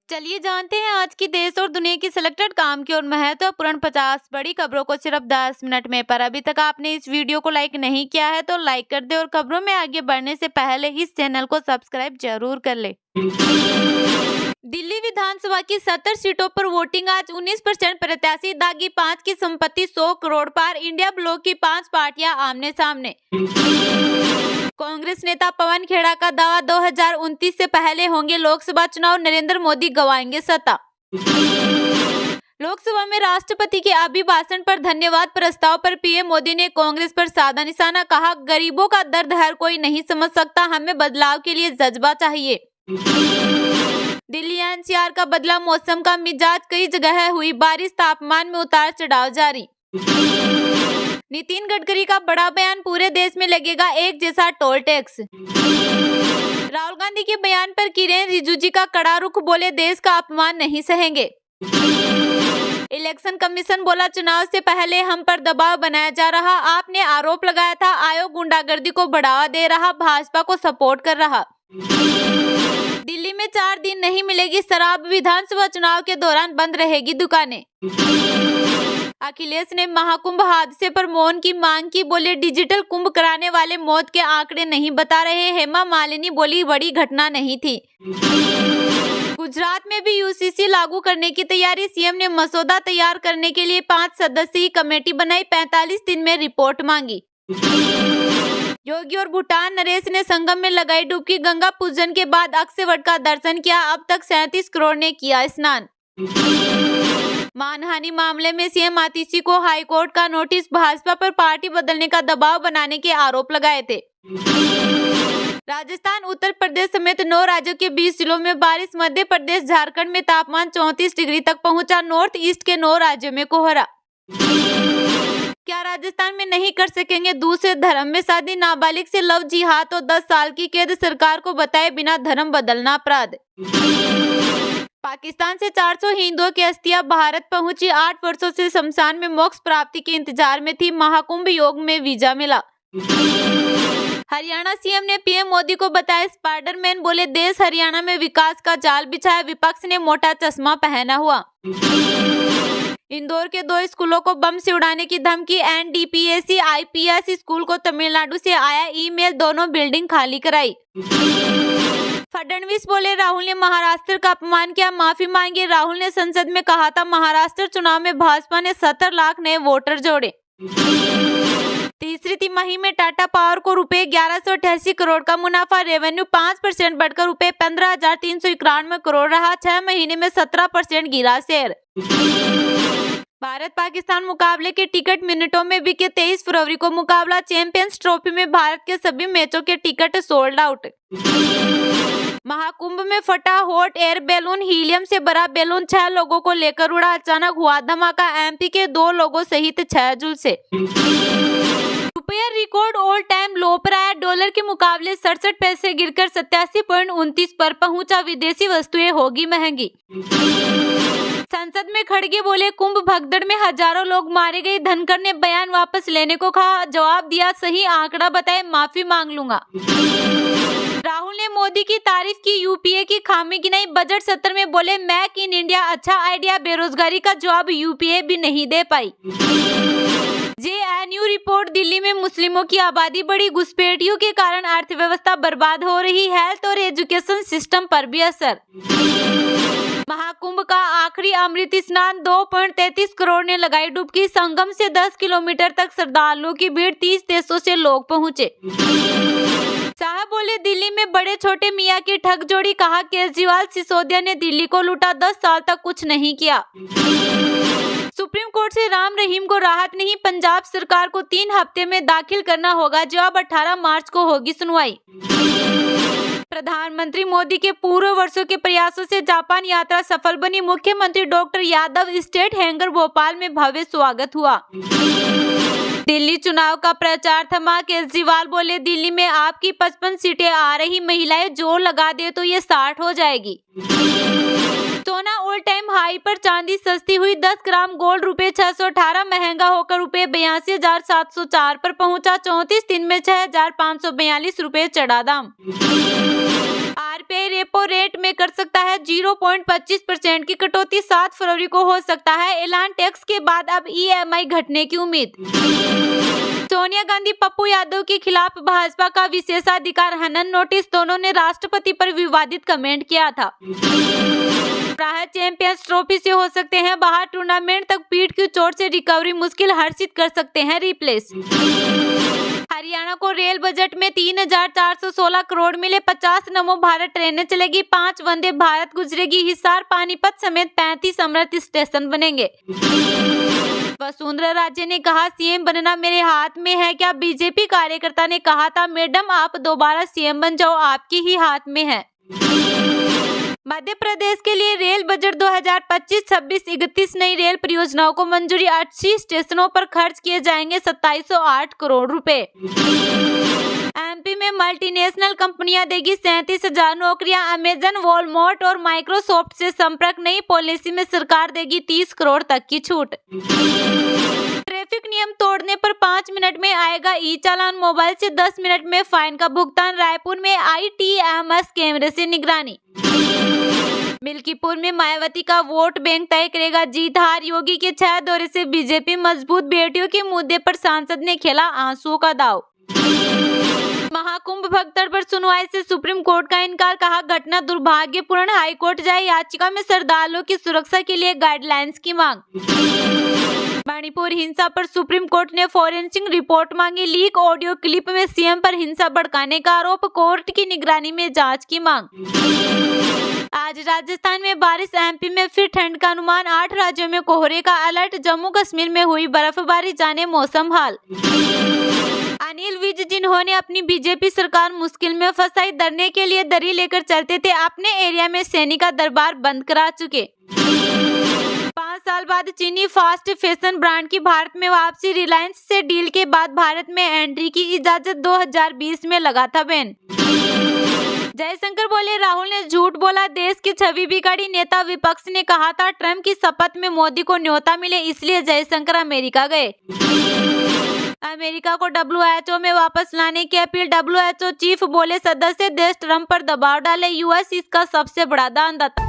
चलिए जानते हैं आज की देश और दुनिया की सिलेक्टेड काम की और महत्वपूर्ण 50 बड़ी खबरों को सिर्फ 10 मिनट में। पर अभी तक आपने इस वीडियो को लाइक नहीं किया है तो लाइक कर दे और खबरों में आगे बढ़ने से पहले इस चैनल को सब्सक्राइब जरूर कर ले। दिल्ली विधानसभा की 70 सीटों पर वोटिंग आज 19% प्रत्याशी दागी 5 की संपत्ति 100 करोड़ पार। इंडिया ब्लॉक की 5 पार्टियां आमने सामने। कांग्रेस नेता पवन खेड़ा का दावा 2029 से पहले होंगे लोकसभा चुनाव, नरेंद्र मोदी गंवाएंगे सत्ता। लोकसभा में राष्ट्रपति के अभिभाषण पर धन्यवाद प्रस्ताव पर पीएम मोदी ने कांग्रेस पर साधा निशाना, कहा गरीबों का दर्द हर कोई नहीं समझ सकता, हमें बदलाव के लिए जज्बा चाहिए। दिल्ली एनसीआर का बदला मौसम का मिजाज, कई जगह हुई बारिश, तापमान में उतार चढ़ाव जारी। नितिन गडकरी का बड़ा बयान, पूरे देश में लगेगा एक जैसा टोल टैक्स। राहुल गांधी के बयान पर किरेन रिजिजू का कड़ा रुख, बोले देश का अपमान नहीं सहेंगे। इलेक्शन कमीशन बोला चुनाव से पहले हम पर दबाव बनाया जा रहा, आपने आरोप लगाया था आयोग गुंडागर्दी को बढ़ावा दे रहा, भाजपा को सपोर्ट कर रहा। दिल्ली में 4 दिन नहीं मिलेगी शराब, विधानसभा चुनाव के दौरान बंद रहेगी दुकानें। अखिलेश ने महाकुंभ हादसे पर मौन की मांग की, बोले डिजिटल कुंभ कराने वाले मौत के आंकड़े नहीं बता रहे। हेमा मालिनी बोली बड़ी घटना नहीं थी। गुजरात में भी यूसीसी लागू करने की तैयारी, सीएम ने मसौदा तैयार करने के लिए 5 सदस्यीय कमेटी बनाई, 45 दिन में रिपोर्ट मांगी। योगी और भूटान नरेश ने संगम में लगाई डुबकी, गंगा पूजन के बाद अक्षयवट का दर्शन किया, अब तक 37 करोड़ ने किया स्नान। मानहानि मामले में सीएम आतिशी को हाईकोर्ट का नोटिस, भाजपा पर पार्टी बदलने का दबाव बनाने के आरोप लगाए थे। राजस्थान, उत्तर प्रदेश समेत 9 राज्यों के 20 जिलों में बारिश, मध्य प्रदेश झारखंड में तापमान 34 डिग्री तक पहुंचा, नॉर्थ ईस्ट के 9 राज्यों में कोहरा। क्या राजस्थान में नहीं कर सकेंगे दूसरे धर्म में शादी, नाबालिग से लव जिहाद और 10 साल की कैद, सरकार को बताए बिना धर्म बदलना अपराध। पाकिस्तान से 400 हिंदुओं की अस्थियां भारत पहुंची, 8 वर्षों से शमशान में मोक्ष प्राप्ति के इंतजार में थी, महाकुंभ योग में वीजा मिला। हरियाणा सीएम ने पीएम मोदी को बताया स्पाइडरमैन, बोले देश हरियाणा में विकास का जाल बिछाया, विपक्ष ने मोटा चश्मा पहना हुआ। इंदौर के 2 स्कूलों को बम से उड़ाने की धमकी, एनडीपीएसी आईपीएस स्कूल को तमिलनाडु से आया ईमेल, दोनों बिल्डिंग खाली कराई। फडणवीस बोले राहुल ने महाराष्ट्र का अपमान किया, माफी मांगी। राहुल ने संसद में कहा था महाराष्ट्र चुनाव में भाजपा ने 70 लाख नए वोटर जोड़े। तीसरी तिमाही में टाटा पावर को रुपए 1188 करोड़ का मुनाफा, रेवेन्यू 5% बढ़कर रुपए 15,391 करोड़ रहा, 6 महीने में 17% गिरा शेयर। भारत पाकिस्तान मुकाबले के टिकट मिनटों में बिके, 23 फरवरी को मुकाबला, चैंपियंस ट्रॉफी में भारत के सभी मैचों के टिकट सोल्ड आउट। महाकुंभ में फटा हॉट एयर बैलून, हीलियम से भरा बैलून 6 लोगों को लेकर उड़ा, अचानक हुआ धमाका, एमपी के 2 लोगों सहित 6 झुलसे। रुपया रिकॉर्ड ऑल टाइम लो पर आया, डॉलर के मुकाबले 67 पैसे गिरकर 87.29 पर पहुंचा, विदेशी वस्तुएं होगी महंगी। संसद में खड़गे बोले कुंभ भगदड़ में हजारों लोग मारे गए, धनखड़ ने बयान वापस लेने को कहा, जवाब दिया सही आंकड़ा बताए माफी मांग लूंगा। राहुल ने मोदी की तारीफ की, यूपीए की खामी गिनाई, बजट सत्र में बोले मेक इन इंडिया अच्छा आइडिया, बेरोजगारी का जवाब यूपीए भी नहीं दे पाई। जेएनयू रिपोर्ट, दिल्ली में मुस्लिमों की आबादी बढ़ी, घुसपैठियों के कारण अर्थव्यवस्था बर्बाद हो रही, हेल्थ और एजुकेशन सिस्टम पर भी असर। महाकुंभ का आखिरी अमृत स्नान, 2.33 करोड़ ने लगाई डुबकी, संगम से 10 किलोमीटर तक श्रद्धालुओं की भीड़, 30 देशों से लोग पहुंचे। शाह बोले दिल्ली में बड़े छोटे मियाँ की ठग जोड़ी, कहा केजरीवाल सिसोदिया ने दिल्ली को लूटा, 10 साल तक कुछ नहीं किया। सुप्रीम कोर्ट से राम रहीम को राहत नहीं, पंजाब सरकार को 3 हफ्ते में दाखिल करना होगा जवाब, 18 मार्च को होगी सुनवाई। प्रधानमंत्री मोदी के पूर्व वर्षों के प्रयासों से जापान यात्रा सफल बनी, मुख्यमंत्री doctor Yadav state hangar Bhopal में भव्य स्वागत हुआ। दिल्ली चुनाव का प्रचार थमा, केजरीवाल बोले दिल्ली में आपकी 55 सीटें आ रही, महिलाएं जोर लगा दे तो ये 60 हो जाएगी। सोना ऑल टाइम हाई पर, चांदी सस्ती हुई, 10 ग्राम गोल्ड रुपए 618 महंगा होकर रुपए 82,704 पर पहुंचा, 34 दिन में 6,542 रुपए चढ़ा दाम। आरबीआई रेपो रेट में कर सकता है 0.25% की कटौती, 7 फरवरी को हो सकता है ऐलान। टैक्स के बाद अब ईएमआई घटने की उम्मीद। सोनिया गांधी पप्पू यादव के खिलाफ भाजपा का विशेषाधिकार हनन नोटिस, दोनों ने राष्ट्रपति पर विवादित कमेंट किया था। चैंपियंस ट्रॉफी से हो सकते हैं बाहर, टूर्नामेंट तक पीठ की चोट से रिकवरी मुश्किल, हर्षित कर सकते हैं रिप्लेस। हरियाणा को रेल बजट में 3,416 करोड़ मिले, 50 नमो भारत ट्रेनें चलेगी, 5 वंदे भारत गुजरेगी, हिसार पानीपत समेत 35 अमृत स्टेशन बनेंगे। वसुंधरा राजे ने कहा सीएम बनना मेरे हाथ में है क्या? बीजेपी कार्यकर्ता ने कहा था मैडम आप दोबारा सीएम बन जाओ, आपके ही हाथ में है। मध्य प्रदेश के लिए रेल बजट 2025-26 31 नई रेल परियोजनाओं को मंजूरी, 80 स्टेशनों पर खर्च किए जाएंगे 2708 करोड़ रुपए। एमपी में मल्टीनेशनल कंपनियां देगी 37,000 नौकरियां, अमेजन, वॉलमार्ट और माइक्रोसॉफ्ट से संपर्क, नई पॉलिसी में सरकार देगी 30 करोड़ तक की छूट। ट्रैफिक नियम तोड़ने पर 5 मिनट में आएगा ई चालान, मोबाइल से 10 मिनट में फाइन का भुगतान, रायपुर में आईटीएमएस कैमरे से निगरानी। मिल्कीपुर में मायावती का वोट बैंक तय करेगा जीत हार, योगी के 6 दौरे से बीजेपी मजबूत, बेटियों के मुद्दे पर सांसद ने खेला आंसुओं का दांव। महाकुंभ भक्तड़ पर सुनवाई से सुप्रीम कोर्ट का इनकार, कहा घटना दुर्भाग्यपूर्ण, हाईकोर्ट जाए याचिका में श्रद्धालुओं की सुरक्षा के लिए गाइडलाइंस की मांग। मणिपुर हिंसा पर सुप्रीम कोर्ट ने फॉरेंसिक रिपोर्ट मांगी, लीक ऑडियो क्लिप में सीएम पर हिंसा भड़काने का आरोप, कोर्ट की निगरानी में जांच की मांग। आज राजस्थान में बारिश, एमपी में फिर ठंड का अनुमान, 8 राज्यों में कोहरे का अलर्ट, जम्मू कश्मीर में हुई बर्फबारी, जाने मौसम हाल। अनिल विज जिन्होंने अपनी बीजेपी सरकार मुश्किल में फंसाई, धरने के लिए दरी लेकर चलते थे, अपने एरिया में सैनिक का दरबार बंद करा चुके। 5 साल बाद चीनी फास्ट फैशन ब्रांड की भारत में वापसी, रिलायंस से डील के बाद भारत में एंट्री की इजाजत, 2020 में लगा था बैन। जयशंकर बोले राहुल ने झूठ बोला, देश की छवि बिगाड़ी, नेता विपक्ष ने कहा था ट्रंप की शपथ में मोदी को न्योता मिले, इसलिए जयशंकर अमेरिका गए। अमेरिका को डब्ल्यूएचओ में वापस लाने की अपील, डब्ल्यूएचओ चीफ बोले सदस्य देश ट्रंप पर दबाव डाले, यूएस इसका सबसे बड़ा दानदाता।